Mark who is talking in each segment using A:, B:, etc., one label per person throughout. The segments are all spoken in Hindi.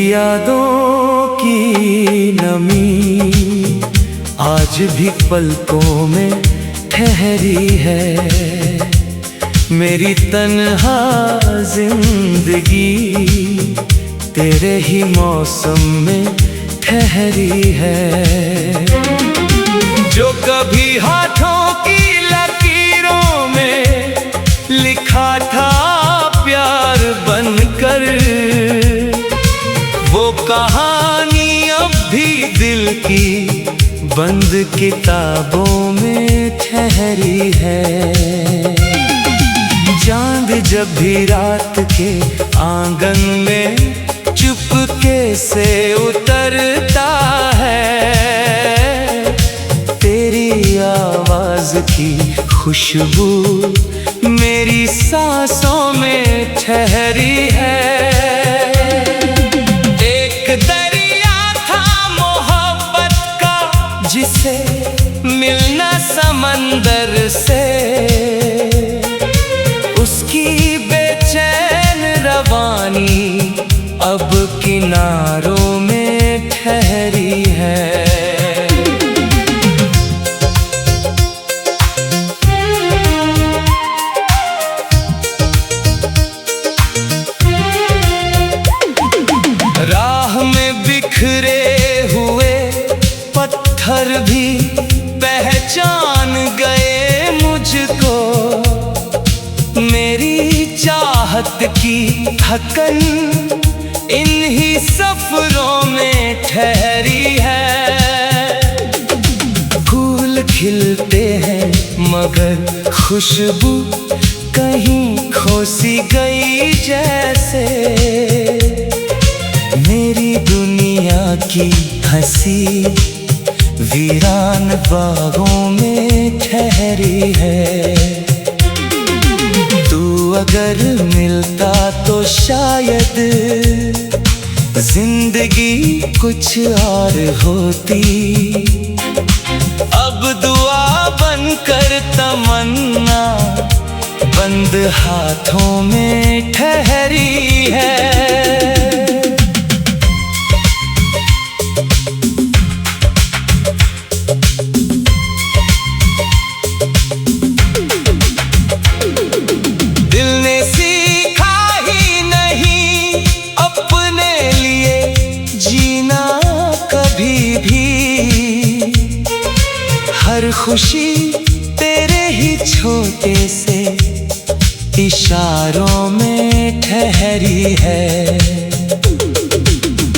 A: यादों की नमी आज भी पलकों में ठहरी है। मेरी तन्हा जिंदगी तेरे ही मौसम में ठहरी है। जो कभी हाथों की लकीरों में लिखा था प्यार बनकर, वो कहानी अब भी दिल की बंद किताबों में ठहरी है। चांद जब भी रात के आंगन में चुपके से उतरता है, तेरी आवाज की खुशबू मेरी सांसों में ठहरी है। एक दरिया था मोहब्बत का जिसे मिलना समंदर से, उसकी बेचैन रवानी अब किनारों में ठहरी है। राह में बिखरे हुए पत्थर भी पहचान गए मुझको, मेरी चाहत की थकन इन्हीं सफरों में ठहरी है। फूल खिलते हैं मगर खुशबू कहीं खोसी गई जैसे, मेरी दुनिया की हंसी वीरान बागों में ठहरी है। तू अगर मिलता तो शायद जिंदगी कुछ और होती। अब दुआ बनकर तमन्ना बंद हाथों में ठहरी है। हर खुशी तेरे ही छोटे से इशारों में ठहरी है।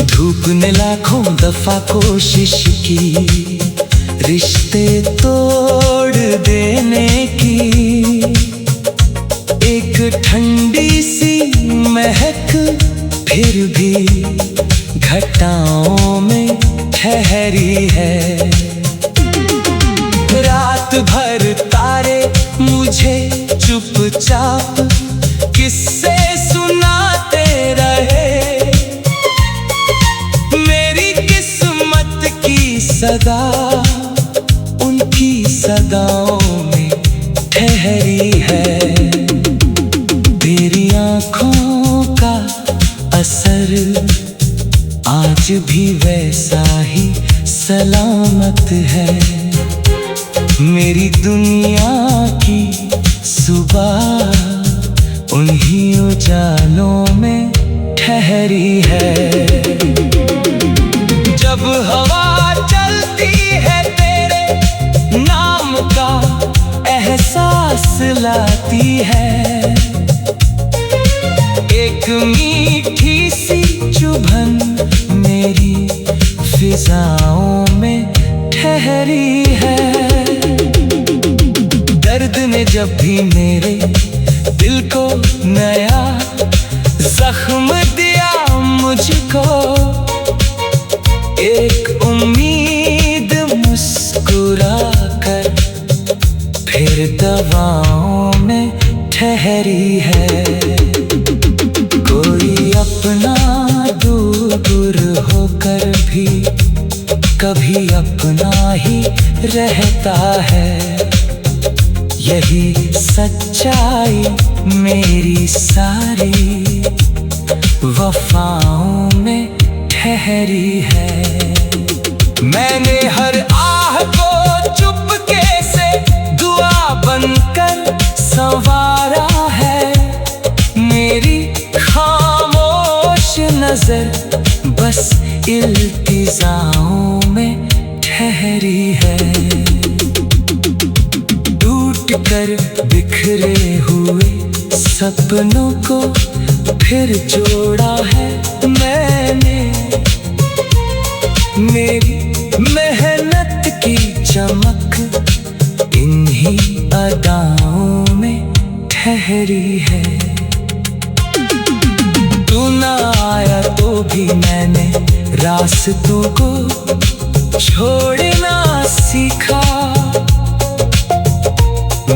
A: धूप ने लाखों दफा कोशिश की रिश्ते तोड़ देने की, एक ठंडी सी महक फिर भी घटाओं में ठहरी है। रात भर तारे मुझे चुपचाप किस्से सुनाते रहे, मेरी किस्मत की सदा उनकी सदाओं में ठहरी है। तेरी आँखों का असर आज भी वैसा ही सलामत है। मेरी दुनिया की सुबह उन्हीं उजालों में ठहरी है। जब हवा चलती है तेरे नाम का एहसास लाती है, एक मीठी सी चुभन मेरी फिजाओं में ठहरी है। दर्द ने जब भी मेरे दिल को नया जख्म दिया मुझको, एक उम्मीद मुस्कुरा कर फिर दवाओं में ठहरी है। कोई अपना दूर होकर भी कभी अपना ही रहता है। यही सच्चाई मेरी सारी वफाओं में ठहरी है। मैंने हर आह को चुपके से दुआ बनकर संवारा है। मेरी खामोश नजर बस इल्तिजाओं में ठहरी है। टूट कर बिखरे हुए सपनों को फिर जोड़ा है मैंने। मेरी मेहनत की चमक इन्हीं अदाओं में ठहरी है। तू ना आया तो भी मैंने रास्तों को छोड़ना सीखा।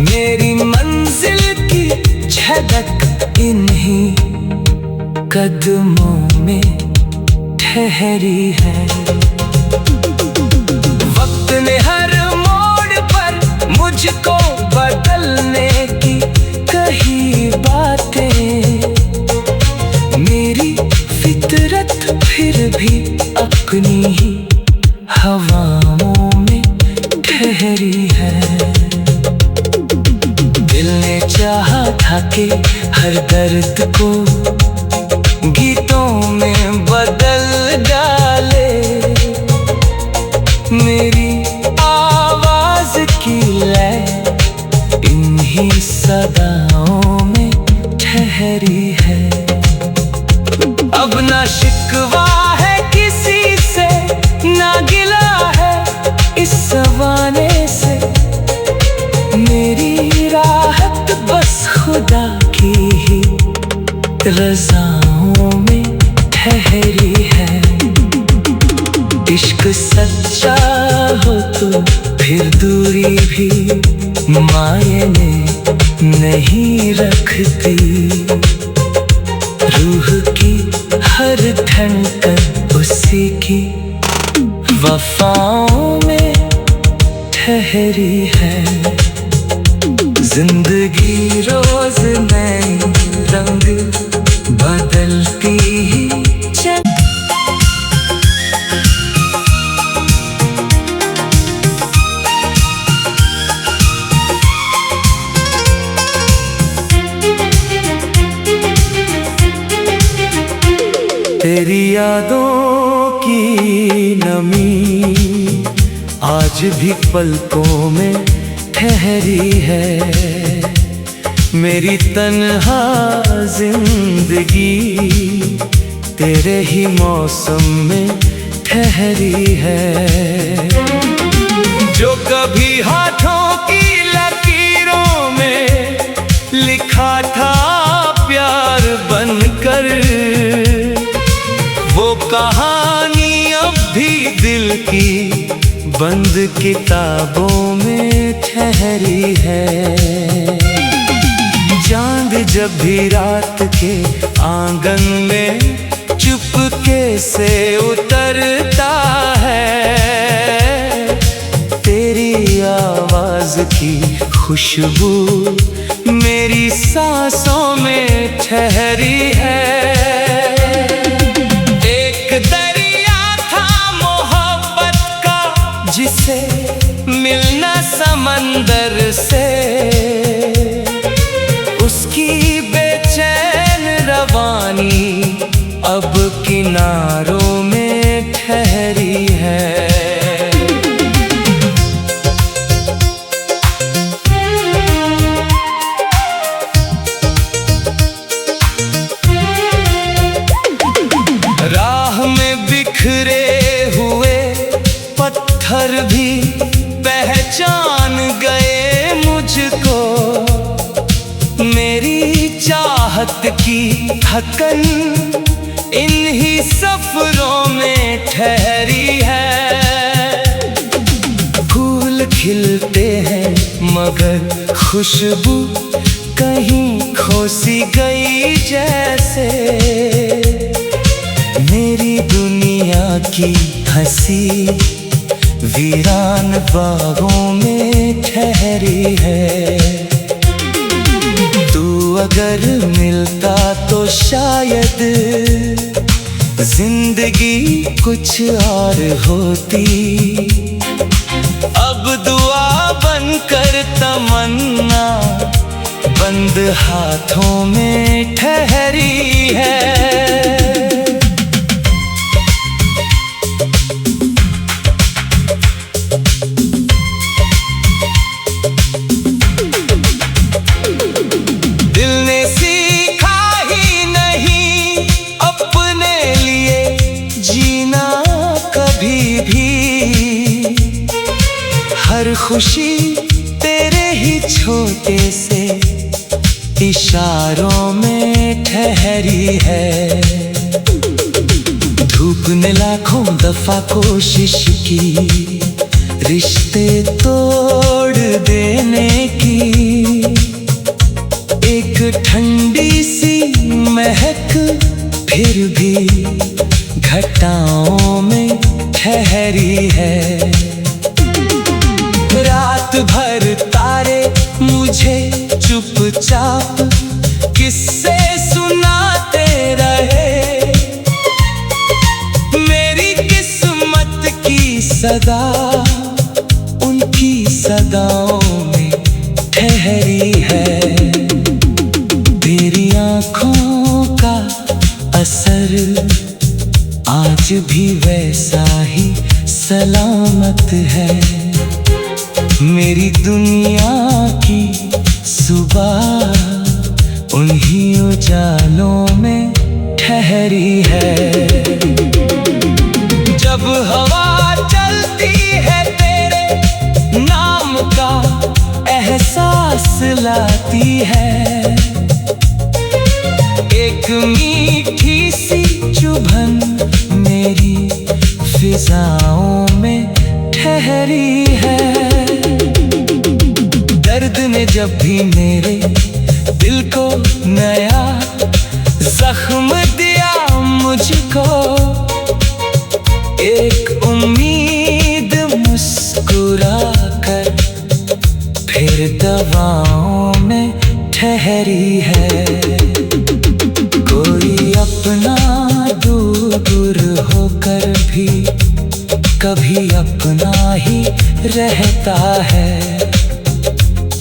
A: मेरी मंजिल की झलक इन्हीं कदमों में ठहरी है। वक्त ने हर मोड़ पर मुझको बदलने की कही बातें। मेरी फितरत फिर भी अपनी ही हवाओं में ठहरी है। दिल ने चाहा था कि हर दर्द को गीतों में बदल डाले। मेरी आवाज की लय इन्हीं सदाओं में ठहरी है। अब ना शिकवा है किसी से, ना गिला है इस ज़माने से। मेरी राहत बस खुदा की ही रज़ाओं में ठहरी है। इश्क सच्चा हो तो फिर दूरी भी मायने नहीं रखती। रूह की हर धड़कन उसी की वफाओं में ठहरी है। जिंदगी रोज नए रंग बदलती ही तेरी यादों की नमी आज भी पलकों में ठहरी है। मेरी तन्हा जिंदगी तेरे ही मौसम में ठहरी है। जो कभी हाथों की लकीरों में लिखा था प्यार बनकर, वो कहानी अब भी दिल की बंद किताबों में ठहरी है। चांद जब भी रात के आंगन में चुपके से उतरता है, तेरी आवाज की खुशबू मेरी सांसों में ठहरी है। जिसे मिलना समंदर से, उसकी बेचैन रवानी अब किनारों में ठहरी है। राह में बिखरे हुए पत्थर भी पहचान गए मुझको। मेरी चाहत की थकन इन्हीं सफरों में ठहरी है। फूल खिलते हैं मगर खुशबू कहीं खोसी गई जैसे। मेरी दुनिया की हंसी वीरान बागों में ठहरी है। तू अगर मिलता तो शायद जिंदगी कुछ और होती, अब दुआ बनकर तमन्ना बंद हाथों में ठहरी है। दिल ने सीखा ही नहीं अपने लिए जीना कभी भी, हर खुशी तेरे ही छोटे से इशारों में ठहरी है। धूप ने लाखों दफा कोशिश की रिश्ते तोड़ देने की, एक ठंडी सी महक फिर भी घटाओं में ठहरी है। रात भर तारे मुझे चुपचाप किस्से सुनाते रहे, मेरी किस्मत की सदा उनकी सदाओं में ठहरी है। तेरी आँखों का असर आज भी वैसा ही सलामत है, मेरी दुनिया की सुबह उन्हीं उजालों में ठहरी है। जब हवा चलती है तेरे नाम का एहसास लाती है, एक मीठी सी चुभन मेरी फिजाओं में ठहरी है। दर्द ने जब भी मेरे दिल को नया जख्म दिया मुझको, एक उम्मीद मुस्कुरा कर फिर दवाओं में ठहरी है। कोई अपना दूर होकर भी कभी अपना ही रहता है,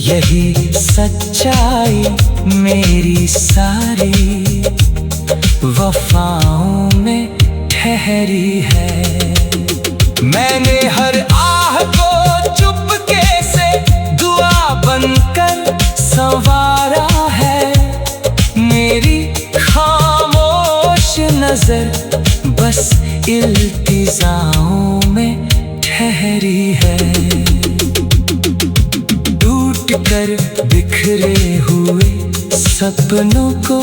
A: यही सच्चाई मेरी सारी वफाओं में ठहरी है। मैंने हर आह को चुपके से दुआ बनकर संवारा है, मेरी खामोश नजर बस इल्तिजाओं में ठहरी है। टूट कर बिखरे हुए सपनों को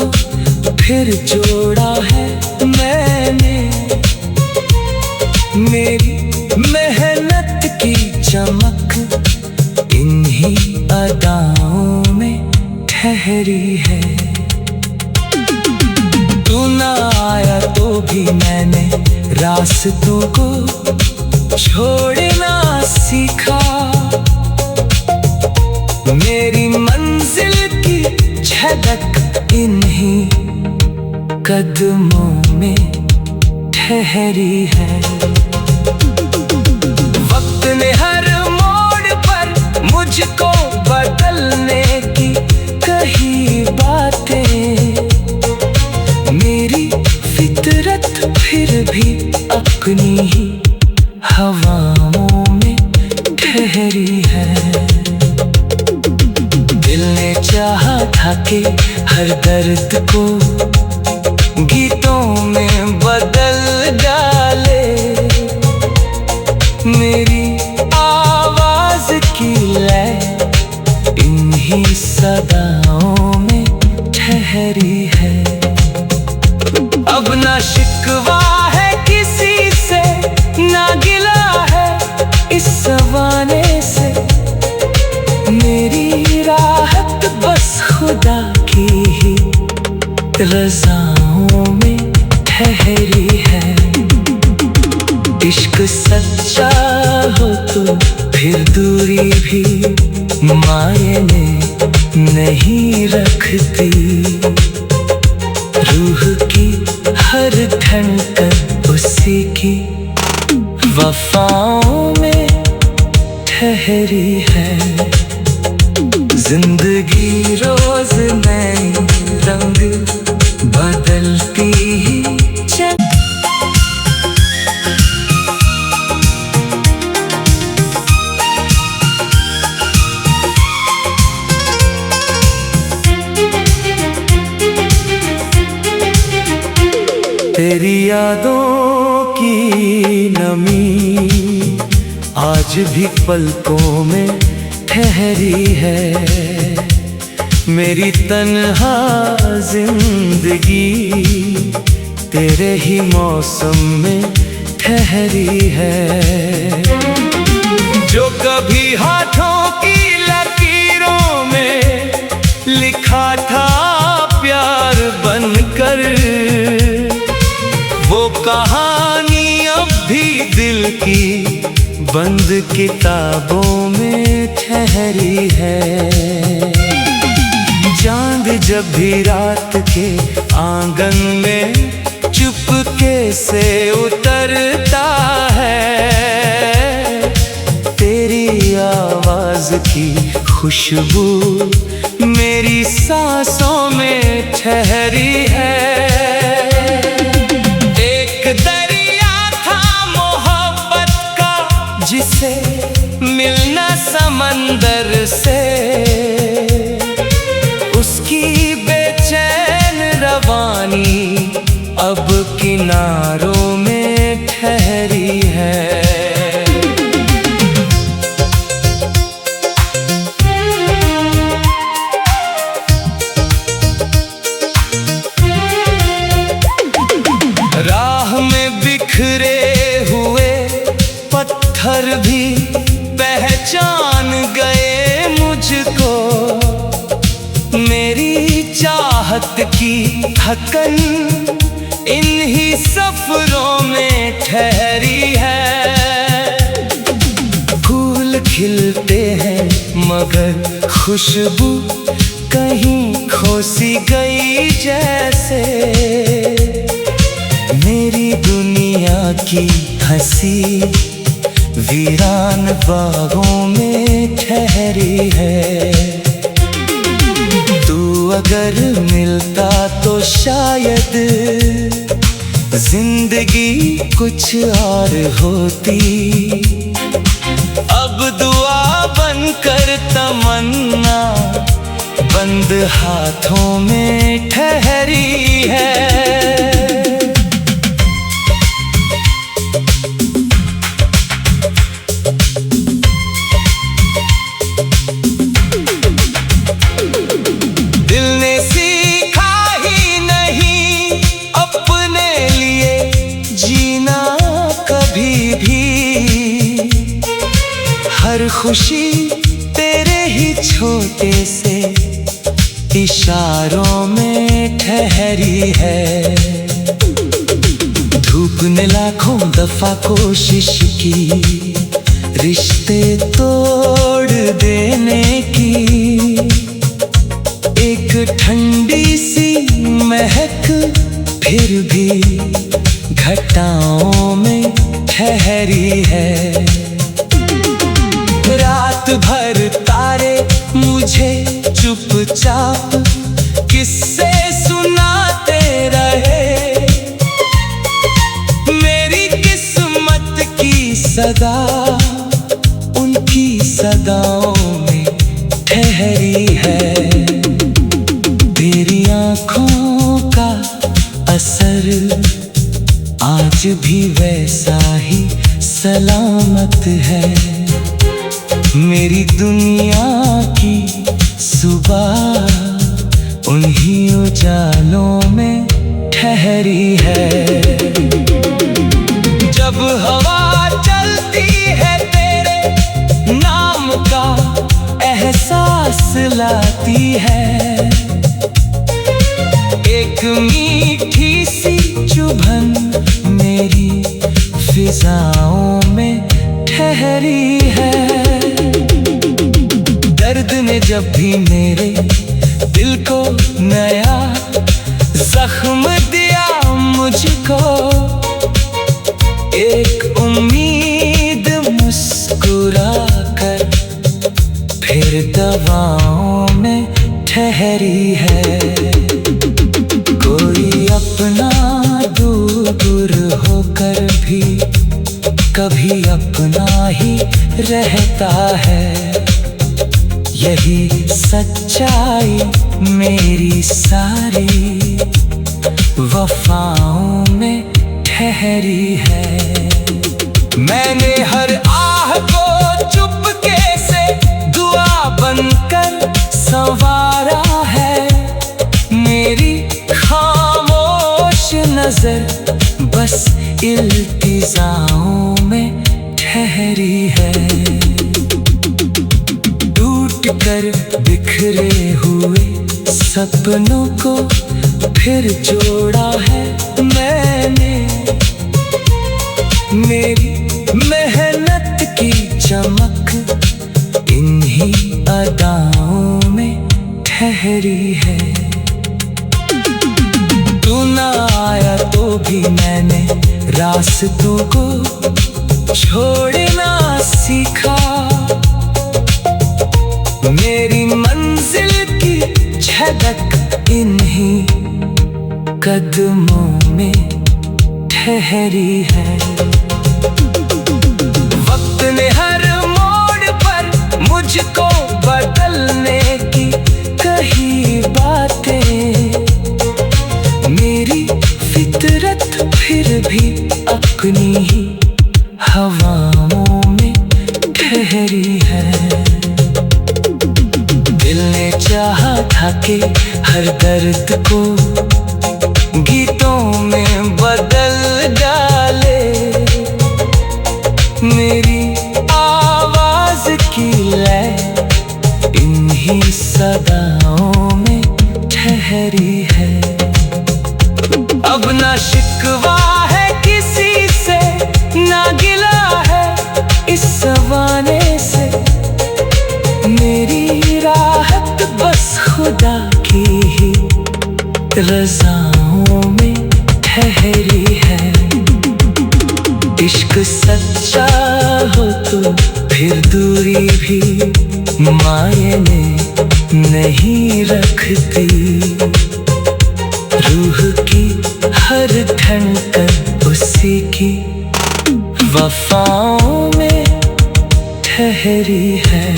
A: फिर जोड़ा है मैंने, मेरी मेहनत की चमक इन्हीं अदाओं में ठहरी है। तू ना आया तो भी मैंने रास्तों को छोड़ना सीखा, मेरी मंजिल की झलक इन्हीं कदमों में ठहरी है। वक्त ने हर मोड़ पर मुझको बदलने की कही बातें, मेरी फितरत फिर भी अपनी ही हवाओं में ठहरी है। दिल ने चाहा था कि हर दर्द को गीतों में बदल डाले, मेरी आवाज की लय इन्हीं सदाओं में ठहरी है। अब ना शिकवा है किसी से, ना गिला है इस ज़माने से, मेरी राहत बस खुदा की ही रज़ाओं में ठहरी है। इश्क सच्चा हो तो फिर दूरी भी मायने नहीं रखती, रूह की हर धड़कन की वफाओं में ठहरी है। जिंदगी रोज नए रंग बदलती ही तेरी यादों की नमी आज भी पलकों में ठहरी है। मेरी तन्हा जिंदगी तेरे ही मौसम में ठहरी है। जो कभी हाथों की लकीरों में लिखा था प्यार बनकर, वो कहानी अब भी दिल की बंद किताबों में ठहरी है। चांद जब भी रात के आंगन में चुपके से उतरता है, तेरी आवाज की खुशबू मेरी सांसों में ठहरी है। जिसे मिलना समंदर से, उसकी बेचैन रवानी अब किनारों में ठहरी है। राह में बिखरे हुए पत्थर भी पहचान गए मुझको, मेरी चाहत की थकन इन्हीं सफरों में ठहरी है। फूल खिलते हैं मगर खुशबू कहीं खोसी गई जैसे, मेरी दुनिया की हंसी वीरान बागों में ठहरी है। तू अगर मिलता तो शायद जिंदगी कुछ और होती। अब दुआ बनकर तमन्ना बंद हाथों में ठहरी है। हर खुशी तेरे ही छोटे से इशारों में ठहरी है। धूप ने लाखों दफा कोशिश की रिश्ते तोड़ देने की, एक ठंडी सी महक फिर भी घटाओं में ठहरी है। रात भर तारे मुझे चुपचाप किस्से सुनाते रहे, मेरी किस्मत की सदा उनकी सदाओं में ठहरी है। तेरी आँखों का असर आज भी वैसा ही सलामत है। मेरी दुनिया की सुबह उन्हीं उजालों में ठहरी है। जब हवा चलती है तेरे नाम का एहसास लाती है, एक मीठी सी चुभन मेरी फिजाओं में ठहरी है। दर्द ने जब भी मेरे दिल को नया जख्म दिया मुझको, एक उम्मीद मुस्कुरा कर फिर दवाओं में ठहरी है। कोई अपना दूर होकर भी कभी अपना ही रहता है। यही सच्चाई मेरी सारी वफाओं में ठहरी है। मैंने हर आह को चुपके से दुआ बनकर संवारा है। मेरी खामोश नजर बस इल्तिजाओं में ठहरी है। टूट कर बिखरे हुए सपनों को फिर जोड़ा है मैंने। मेरी मेहनत की चमक इन्हीं अदाओं में ठहरी है। तू ना आया तो भी मैंने रास्तों को छोड़ना सीखा। मेरी मंजिल की झलक इन्हीं कदमों में ठहरी है। वक्त ने हर मोड़ पर मुझको बदलने की कही बातें। मेरी फितरत फिर भी अपनी ही हवाओं में ठहरी है। दिल ने चाहा था कि हर दर्द को गीतों में बदल डाले। मेरी आवाज की लय इन्हीं सदाओं में ठहरी है। अब ना शिकवा है किसी से, ना गिला है इस ज़माने से। मेरी राहत बस खुदा की ही रज़ाओं में ठहरी है। इश्क सच्चा हो तो फिर दूरी भी मायने नहीं रखती। रूह की हर धड़कन उसी की वफाओं में ठहरी है।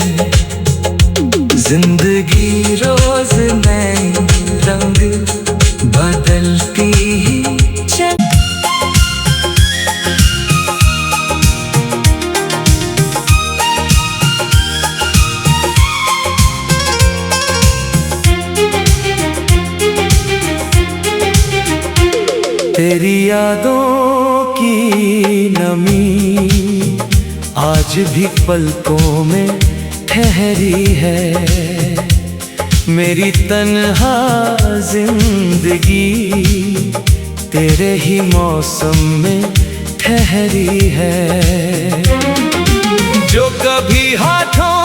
A: जिंदगी रोज नए रंग बदलती ही तेरी यादों की नमी आज भी पलकों में ठहरी है। मेरी तन्हा जिंदगी तेरे ही मौसम में ठहरी है। जो कभी हाथों